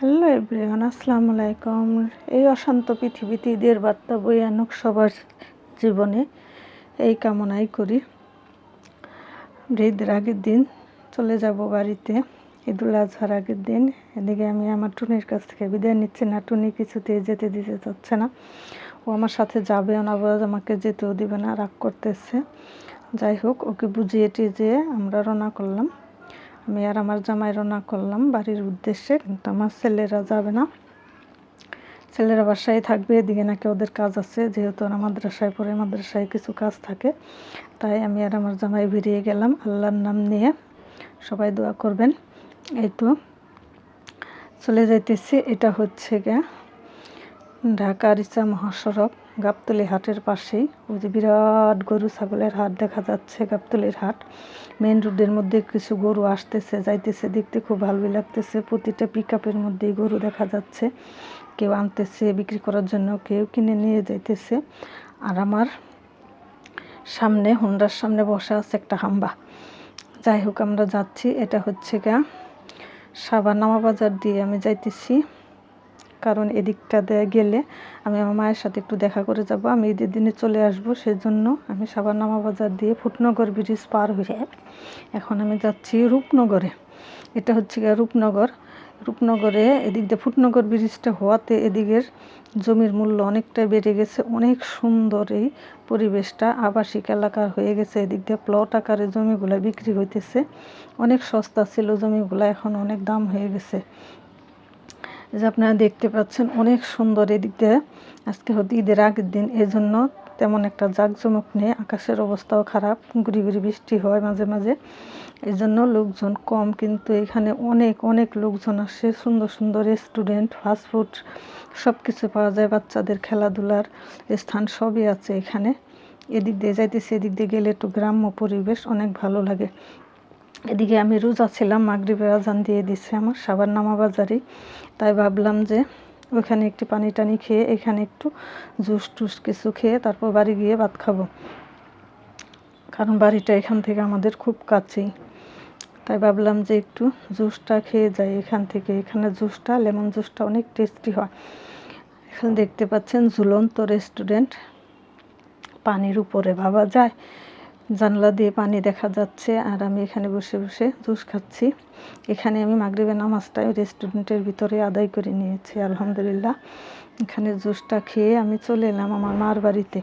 Hello everyone, আসসালামু আলাইকুম। এই অশান্ত পৃথিবীতে ঈদের বার্তা বয়ে আনুক সবার জীবনে, এই কামনাই করি। ঈদের আগের দিন চলে যাব বাড়িতে, ঈদুল আজহার আগের দিন। এদিকে আমি আমার টুনির কাছ থেকে বিদায় নিচ্ছি না। টুনি কিছুতেই যেতে দিতে চাচ্ছে না, ও আমার সাথে যাবে না, আমাকে যেতেও দিবে না, রাগ করতেছে। যাই হোক, ওকে বুঝিয়ে টিজিয়ে আমরা রওনা করলাম। আমি আর আমার জামাই রওনা করলাম বাড়ির উদ্দেশ্যে, কিন্তু আমার ছেলেরা যাবে না, ছেলেরা বাসায় থাকবে। এদিকে নাকি ওদের কাজ আছে, যেহেতু ওরা মাদ্রাসায় পড়ে, মাদ্রাসায় কিছু কাজ থাকে। তাই আমি আর আমার জামাই বেরিয়ে গেলাম আল্লাহর নাম নিয়ে। সবাই দোয়া করবেন। এই তো চলে যাইতেছি। এটা হচ্ছে গিয়া ঢাকা রিচা মহাসড়ক, গাবতলী হাটের পাশেই। ওই যে বিরাট গরু ছাগলের হাট দেখা যাচ্ছে, গাবতলীর হাট। মেন রোডের মধ্যে কিছু গরু আসতেছে যাইতেছে, দেখতে খুব ভালোই লাগতেছে। প্রতিটা পিকআপের মধ্যেই গরু দেখা যাচ্ছে, কেউ আনতেছে বিক্রি করার জন্য, কেউ কিনে নিয়ে যাইতেছে। আর আমার সামনে, হোন্ডার সামনে বসা আছে একটা হাম্বা। যাই হোক, আমরা যাচ্ছি। এটা হচ্ছে গা সাভার নামা বাজার দিয়ে আমি যাইতেছি, কারণ এদিকটা দিয়ে গেলে আমি আমার মায়ের সাথে একটু দেখা করে যাব। আমি ঈদের দিনে চলে আসব, সেজন্য আমি সাভার নামা বাজার দিয়ে ফুটনগর ব্রিজ পার হয়ে এখন আমি যাচ্ছি রূপনগরে। এটা হচ্ছে গিয়ে রূপনগরে এদিক দিয়ে ফুটনগর ব্রিজটা হওয়াতে এদিকের জমির মূল্য অনেকটাই বেড়ে গেছে। অনেক সুন্দর এই পরিবেশটা, আবাসিক এলাকার হয়ে গেছে। এদিক দিয়ে প্লট আকারে জমিগুলো বিক্রি হইতেছে। অনেক সস্তা ছিল জমিগুলো, এখন অনেক দাম হয়ে গেছে। যে আপনারা দেখতে পাচ্ছেন, অনেক সুন্দর। এদিক দিয়ে আজকে হয়তো ঈদের আগের দিন, এই জন্য তেমন একটা জাঁকজমক নেই। আকাশের অবস্থাও খারাপ, গুড়ি গুড়ি বৃষ্টি হয় মাঝে মাঝে, এই জন্য লোকজন কম। কিন্তু এখানে অনেক অনেক লোকজন আসে। সুন্দর সুন্দর রেস্টুরেন্ট, ফাস্টফুড সব কিছু পাওয়া যায়। বাচ্চাদের খেলাধুলার স্থান সবই আছে এখানে। এদিক দিয়ে যাইতেছি, এদিক দিয়ে গেলে একটু গ্রাম্য পরিবেশ, অনেক ভালো লাগে। এদিকে আমি রোজা ছিলাম, মাগরিবের আজান দিয়ে দিচ্ছে আমার সাভার নামা বাজারেই। তাই ভাবলাম যে ওইখানে একটু পানি টানি খেয়ে, এখানে একটু জুস টুস কিছু খেয়ে তারপর বাড়ি গিয়ে ভাত খাবো, কারণ বাড়িটা এখান থেকে আমাদের খুব কাছেই। তাই ভাবলাম যে একটু জুসটা খেয়ে যাই এখান থেকে। এখানে জুসটা, লেমন জুসটা অনেক টেস্টি হয়। এখানে দেখতে পাচ্ছেন ঝুলন্ত রেস্টুরেন্ট, পানির উপরে ভাবা যায়, জানলা দিয়ে পানি দেখা যাচ্ছে। আর আমি এখানে বসে বসে জুস খাচ্ছি। এখানে আমি মাগরিবের নামাজটা রেস্টুরেন্টের ভিতরে আদায় করে নিয়েছি আলহামদুলিল্লাহ। এখানে জুসটা খেয়ে আমি চলে এলাম আমার মার বাড়িতে।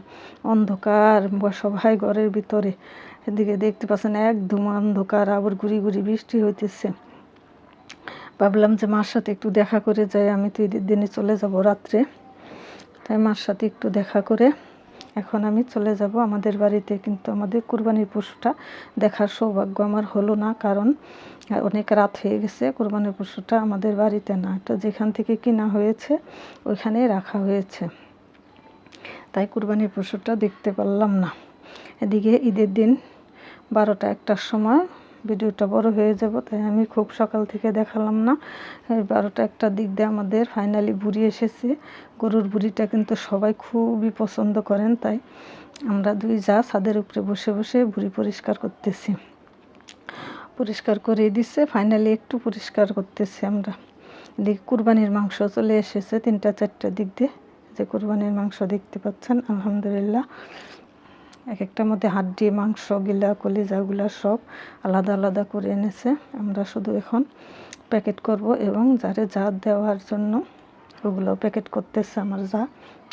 অন্ধকার, সবাই ঘরের ভিতরে। এদিকে দেখতে পাচ্ছেন একদম অন্ধকার, আবার গুড়ি গুড়ি বৃষ্টি হইতেছে। ভাবলাম যে মার সাথে একটু দেখা করে যাই, আমি তো ঈদের দিনে চলে যাব রাত্রে। তাই মার সাথে একটু দেখা করে এখন আমি চলে যাব আমাদের বাড়িতে। কিন্তু আমাদের কুরবানির পশুটা দেখার সৌভাগ্য আমার হলো না, কারণ অনেক রাত হয়ে গেছে। কুরবানির পশুটা আমাদের বাড়িতে না, এটা যেখান থেকে কিনা হয়েছে ওইখানেই রাখা হয়েছে। তাই কুরবানির পশুটা দেখতে পারলাম না। এদিকে ঈদের দিন 12টা-1টার সময় ভিডিওটা বড় হয়ে যাব, তাই আমি খুব সকাল থেকে দেখালাম না। 12টা-1টার দিক দিয়ে আমাদের ফাইনালি বুড়ি এসেছে। গরুর বুড়িটা কিন্তু সবাই খুবই পছন্দ করেন, তাই আমরা দুই যা ছাদের উপরে বসে বসে বুড়ি পরিষ্কার করতেছি। পরিষ্কার করে দিচ্ছে, ফাইনালি একটু পরিষ্কার করতেছি আমরা। এদিকে কুরবানির মাংস চলে এসেছে 3টা-4টার দিক দিয়ে। যে কুরবানির মাংস দেখতে পাচ্ছেন আলহামদুলিল্লাহ, এক একটার মধ্যে হাড্ডি, মাংস গিলা, কলিজাগুলা সব আলাদা আলাদা করে এনেছে। আমরা শুধু এখন প্যাকেট করব, এবং যারে যা দেওয়ার জন্য ওগুলো প্যাকেট করতেছে আমার যা।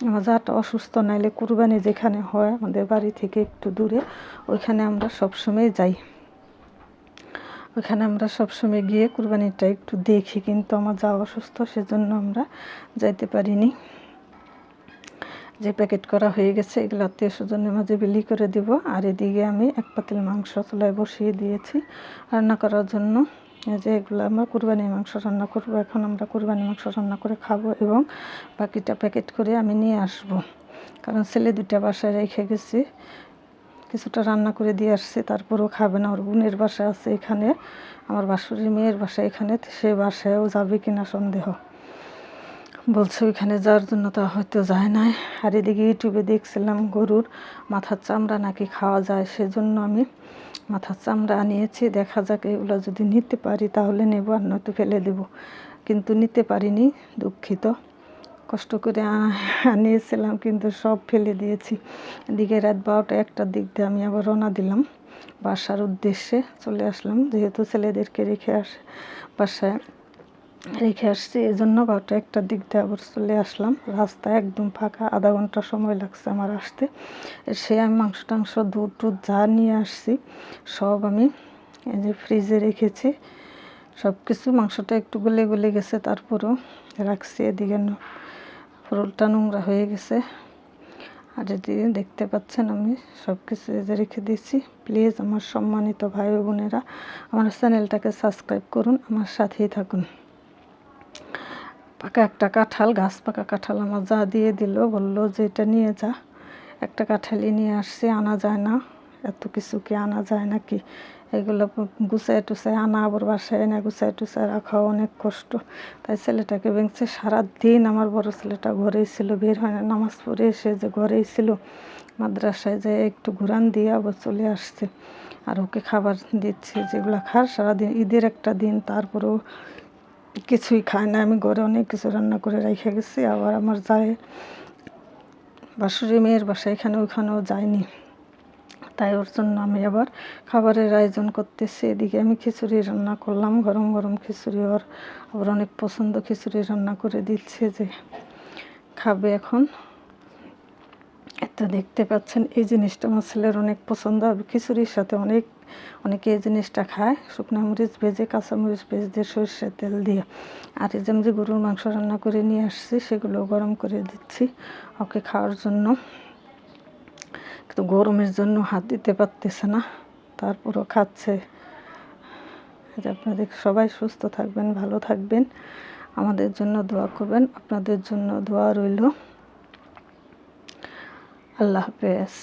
আমার যাটা অসুস্থ, নাইলে কুরবানি যেখানে হয় আমাদের বাড়ি থেকে একটু দূরে, ওইখানে আমরা সবসময় যাই। ওইখানে আমরা সবসময় গিয়ে কুরবানিটা একটু দেখি, কিন্তু আমার যা অসুস্থ, সেজন্য আমরা যাইতে পারিনি। যে প্যাকেট করা হয়ে গেছে এগুলো আত্মীয় স্বজনের মাঝে বিলি করে দিব। আর এদিকে আমি এক পাতিল মাংস চুলায় বসিয়ে দিয়েছি রান্না করার জন্য। যে এগুলো আমরা কুরবানির মাংস রান্না করব। এখন আমরা কুরবানির মাংস রান্না করে খাবো, এবং বাকিটা প্যাকেট করে আমি নিয়ে আসব, কারণ ছেলে দুটা বাসায় রেখে গেছি। কিছুটা রান্না করে দিয়ে আসছে, তারপরেও খাবে না। ওর বোনের বাসা আছে এখানে, আমার বাসুরির মেয়ের বাসা এখানে, সে বাসায়ও যাবে কিনা সন্দেহ। বলছে ওইখানে যাওয়ার জন্য, তা হয়তো যায় নাই। আর এদিকে ইউটিউবে দেখছিলাম গরুর মাথার চামড়া নাকি খাওয়া যায়, সেজন্য আমি মাথার চামড়া আনিয়েছি। দেখা যাক, এগুলো যদি নিতে পারি তাহলে নেব, আর নয়তো ফেলে দেব। কিন্তু নিতে পারিনি, দুঃখিত। কষ্ট করে আনিয়েছিলাম কিন্তু সব ফেলে দিয়েছি। এদিকে রাত 12টা 1টার দিক দিয়ে আমি আবার রওনা দিলাম বাসার উদ্দেশ্যে। চলে আসলাম, যেহেতু ছেলেদেরকে বাসায় রেখে আসছি, এই জন্য 12টা 1টার দিক দিয়ে আবার চলে আসলাম। রাস্তা একদম ফাঁকা, আধা ঘন্টা সময় লাগছে আমার আসতে। সে আমি মাংস টাংস দুধ টুধ যা নিয়ে আসছি সব আমি এই যে ফ্রিজে রেখেছি সব কিছু। মাংসটা একটু গলে গলে গেছে, তারপরেও রাখছি। এদিকে ফোড়নটা নোংরা হয়ে গেছে। আর এদিকে দেখতে পাচ্ছেন আমি সব কিছু রেখে দিয়েছি। প্লিজ আমার সম্মানিত ভাই ও বোনেরা আমার চ্যানেলটাকে সাবস্ক্রাইব করুন, আমার সাথেই থাকুন। পাকা একটা কাঁঠাল, গাছ পাকা কাঁঠাল আমার যা দিয়ে দিল, বলল যে এটা নিয়ে যা। একটা কাঁঠালই নিয়ে আসছি, আনা যায় না, এত কিছু কি আনা যায় নাকি? এগুলো গুছায় টুছায় আনা, আবার বাসায় এনে গুছায় টুছায় রাখা অনেক কষ্ট। তাই ছেলেটাকে ভেঙছে। সারাদিন আমার বড় ছেলেটা ঘরেই ছিল, বের হয় না। নামাজ পড়ে এসে যে ঘরেই ছিল, মাদ্রাসায় যে একটু ঘুরান দিয়ে আবার চলে আসছে। আর ওকে খাবার দিচ্ছে যেগুলো খার সারাদিন, ঈদের একটা দিন, তারপরেও কিছুই খায় না। আমি ঘরে অনেক কিছু রান্না করে রেখে গেছি। আবার আমার যায় বাসুরি মেয়ের বাসা, এখানে ওখানেও যায়নি, তাই ওর জন্য আমি আবার খাবারের আয়োজন করতেছি। এদিকে আমি খিচুড়ি রান্না করলাম, গরম গরম খিচুড়ি। ওর আবার অনেক পছন্দ, খিচুড়ি রান্না করে দিচ্ছে যে খাবে এখন। তো দেখতে পাচ্ছেন এই জিনিসটা আমার ছেলের অনেক পছন্দ। খিচুড়ির সাথে অনেকে এই জিনিসটা খায়, শুকনো মরিচ ভেজে, কাঁচামরিচ ভেজে দিয়ে, সরষের তেল দিয়ে। আর এই যে গরুর মাংস রান্না করে নিয়ে আসছি, সেগুলো গরম করে দিচ্ছি ওকে খাওয়ার জন্য। কিন্তু গরমের জন্য হাত দিতে পারতেছে না, তারপরও খাচ্ছে। আপনাদের সবাই সুস্থ থাকবেন, ভালো থাকবেন, আমাদের জন্য দোয়া করবেন। আপনাদের জন্য দোয়া রইল। আল্লাহ হাফেজ।